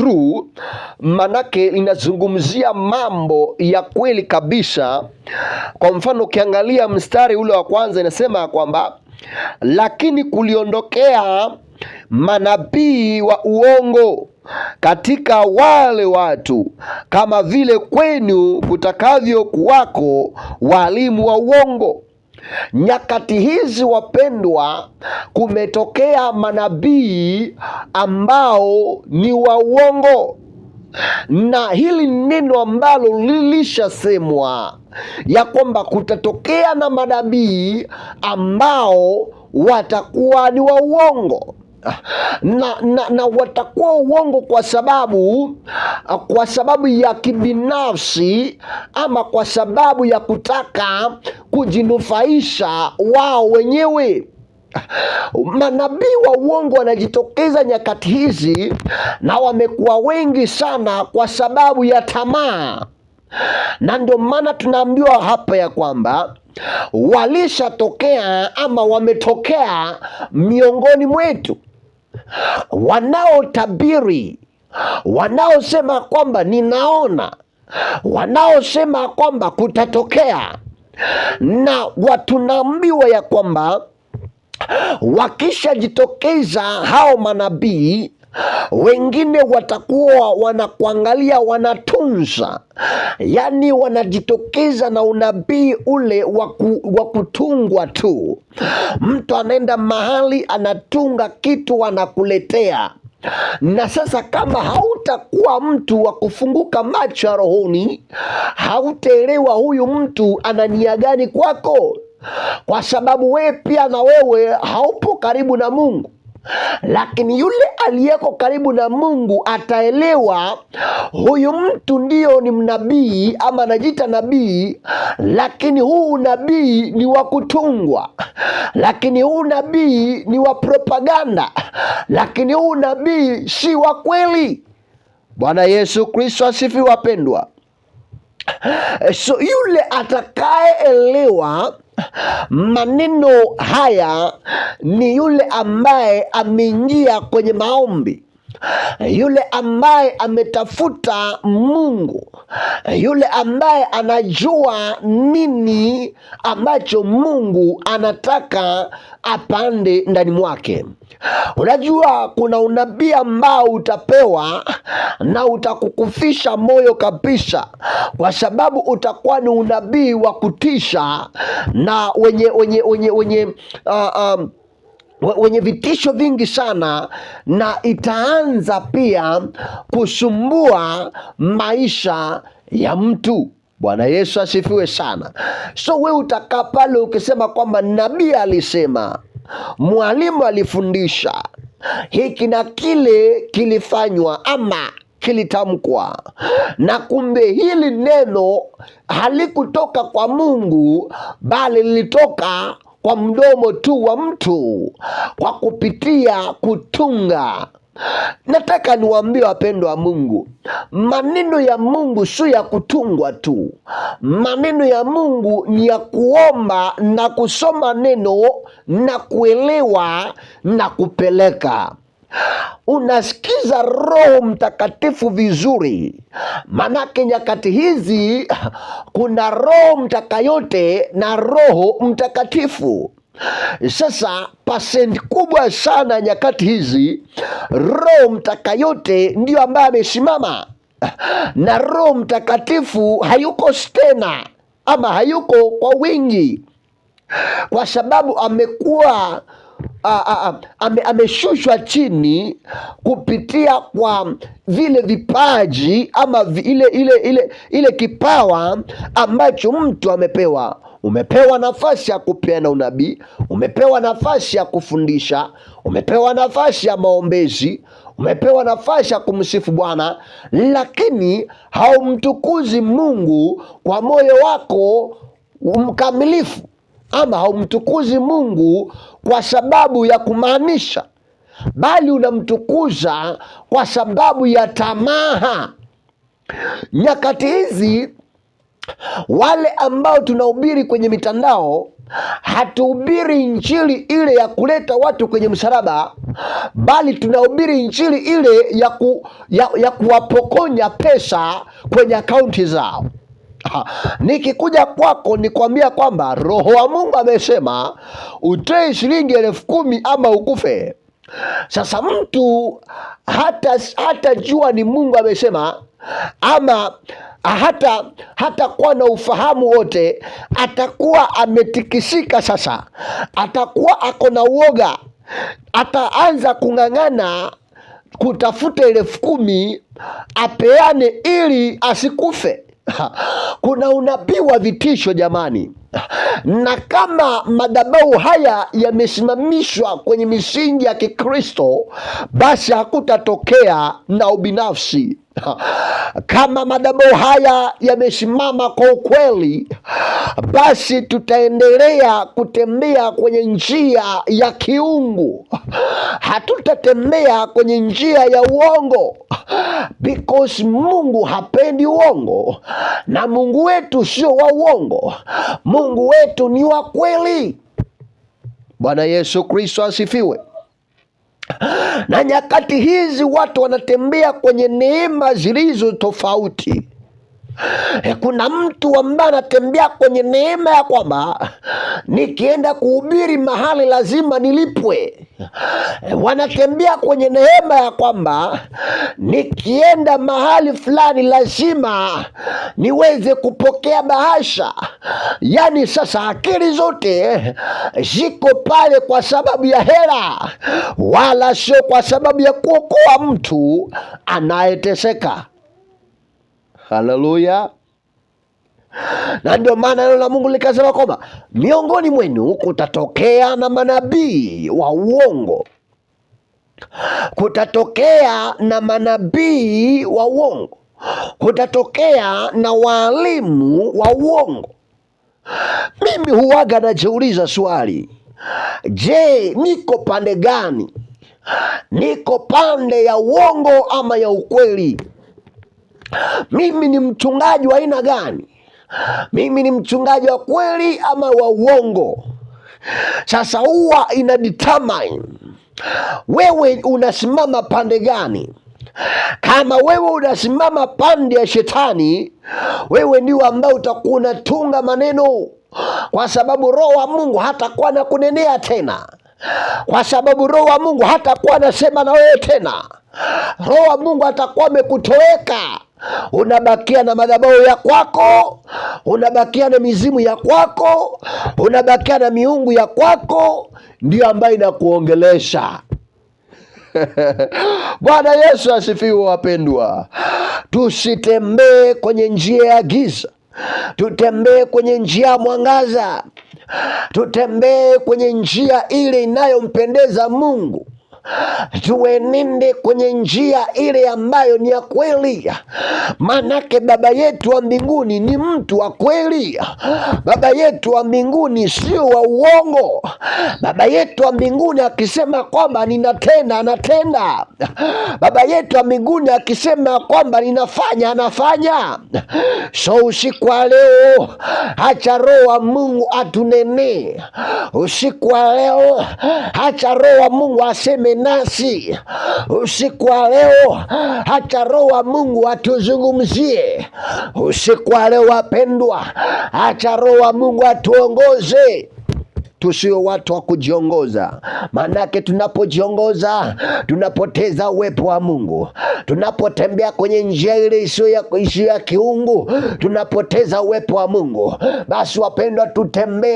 true, manake inazungumzia mambo ya kweli kabisa. Kwa mfano ukiangalia mstari ule wa kwanza inasema kwamba lakini kuliondokea manabii wa uongo katika wale watu, kama vile kwenu kutakavyo kuwako walimu wa uongo. Nyakati hizi wapendwa, kumetokea manabii ambao ni wa uongo, na hili neno ambalo lilishasemwa ya kwamba kutatokea na manabii ambao watakuwa ni wa uongo na watakuwa uongo kwa sababu ya kibinafsi, ama kwa sababu ya kutaka kujinufaisha wao wenyewe. Manabii wa uongo wanajitokeza nyakati hizi, na wamekuwa wengi sana kwa sababu ya tamaa, na ndio maana tunaambiwa hapa ya kwamba walishatokea ama wametokea miongoni mwetu, wanaotabiri, wanaosema kwamba ninaona, wanaosema kwamba kutatokea, na tunaambiwa ya kwamba wakishajitokeza hao manabii, wengine watakuwa wanakuangalia, wanatunza, yaani wanajitokeza na unabii ule wa kutungwa tu. Mtu anaenda mahali anatunga kitu anakuletea, na sasa kama hautakuwa mtu wa kufunguka macho ya rohoni, hautaelewa huyu mtu ana nia gani kwako, kwa sababu wewe pia na wewe haupo karibu na Mungu. Lakini yule aliyeko karibu na Mungu ataelewa huyu mtu ndio ni mnabii ama anajiita nabii, lakini huu nabii ni wa kutungwa, lakini huu nabii ni wa propaganda, lakini huu nabii si wa kweli. Bwana Yesu Kristo asifiwe wapendwa. So yule atakayeelewa maneno haya ni yule ambaye ameingia kwenye maombi, yule ambaye ametafuta Mungu, yule ambaye anajua nini ambacho Mungu anataka apande ndani mwake. Unajua kuna unabii ambao utapewa na utakukufisha moyo kabisa, kwa sababu utakuwa ni unabii wa kutisha na wenye vitisho vingi sana, na itaanza pia kusumbua maisha ya mtu. Bwana Yesu asifiwe sana. So wewe utakaa pale ukisema kwamba nabii alisema, mwalimu alifundisha, hiki na kile kilifanywa ama kilitamkwa, na kumbe hili neno halikutoka kwa Mungu, bali lilitoka kwa mdomo tu wa mtu, kwa kupitia kutunga. Nataka niwaambie wapendwa wa Mungu, maneno ya Mungu sio ya kutungwa tu. Maneno ya Mungu ni ya kuomba na kusoma neno na kuelewa na kupeleka. Unasikiza Roho Mtakatifu vizuri, manake nyakati hizi kuna Roho Mtakayote na Roho Mtakatifu. Sasa pasenti kubwa sana nyakati hizi, Roho Mtakayote ndio ambaye amesimama, na Roho Mtakatifu hayuko tena ama hayuko kwa wingi, kwa sababu amekuwa ameshushwa chini kupitia kwa vile vipaji ama ile kipawa ambacho mtu amepewa. Umepewa nafasi ya kupeana unabii, umepewa nafasi ya kufundisha, umepewa nafasi ya maombezi, umepewa nafasi ya kumsifu Bwana, lakini haumtukuzi Mungu kwa moyo wako mkamilifu, ama haumtukuzi Mungu kwa sababu ya kumaanisha, bali unamtukuza kwa sababu ya tamaa. Nyakati hizi wale ambao tunahubiri kwenye mitandao hatuhubiri injili ile ya kuleta watu kwenye msalaba, bali tunahubiri injili ile ya kuwapokonya pesa kwenye akaunti zao. Nikikuja kwako nikwambia kwamba Roho wa Mungu amesema utoe shilingi 10,000 ama ukufe. Sasa mtu hata jua ni Mungu amesema, ama hata kuwa na ufahamu wote, atakuwa ametikisika. Sasa atakuwa ako na uoga, ataanza kung'ang'ana kutafuta 10,000 apeane ili asikufe. Kuna unabii wa vitisho jamani, na kama madhabahu haya yamesimamishwa kwenye misingi ya Kikristo, basi hakutatokea na ubinafsi. Kama madhabahu haya yamesimama kwa ukweli, basi tutaendelea kutembea kwenye njia ya kiungu, hatutatembea kwenye njia ya uongo, because Mungu hapendi uongo, na Mungu wetu sio wa uongo. Mungu wetu ni wa kweli. Bwana Yesu Kristo asifiwe. Na nyakati hizi watu wanatembea kwenye neema zilizo tofauti. Kuna mtu ambaye anatembea kwenye neema ya kwamba nikienda kuhubiri mahali lazima nilipwe. Wanatembea kwenye neema ya kwamba nikienda mahali fulani lazima niweze kupokea bahasha. Yaani sasa akili zote ziko pale kwa sababu ya hela, wala sio kwa sababu ya kuokoa mtu anayeteseka. Haleluya. Na ndio maana neno la Mungu likasema kwamba miongoni mwenu kutatokea na manabii wa uongo. Kutatokea na manabii wa uongo. Kutatokea na walimu wa uongo. Mimi huwaga najiuliza swali, je, niko pande gani? Niko pande ya uongo ama ya ukweli? Mimi ni mchungaji wa aina gani? Mimi ni mchungaji wa kweli ama wa uongo? Sasa huwa ina determine wewe unasimama pande gani. Kama wewe unasimama pande ya shetani, wewe ndio ambao utakuwa unatunga maneno, kwa sababu Roho wa Mungu hatakuwa na kunenea tena, kwa sababu Roho wa Mungu hatakuwa anasema na wewe tena. Roho wa Mungu atakuwa amekutoweka. Unabakia na madhabahu ya kwako, unabakia na mizimu ya kwako, unabakia na miungu ya kwako, ndio ambayo inakuongelesha. Bwana Yesu asifiwe wapendwa. Tusitembee kwenye njia ya giza, tutembee kwenye njia ya mwangaza, tutembee kwenye njia ile inayompendeza Mungu. Tuenende kwenye njia ile ambayo ni ya kweli, manake Baba yetu wa mbinguni ni mtu wa kweli. Baba yetu wa mbinguni sio wa uongo. Baba yetu wa mbinguni akisema kwamba ninatenda, anatenda. Baba yetu wa mbinguni akisema kwamba ninafanya, anafanya. So usiku wa leo, acha Roho wa Mungu atunene. Usiku wa leo, acha Roho wa Mungu aseme nasi. Usiku wa leo, acha Roho wa Mungu atuzungumzie. Usiku wa leo wapendwa, acha Roho wa Mungu atuongoze. Tusio watu wa kujiongoza, manake tunapojiongoza tunapoteza uwepo wa Mungu. Tunapotembea kwenye njia ile isiyo ya kiungu, tunapoteza uwepo wa Mungu. Basi wapendwa, tutembee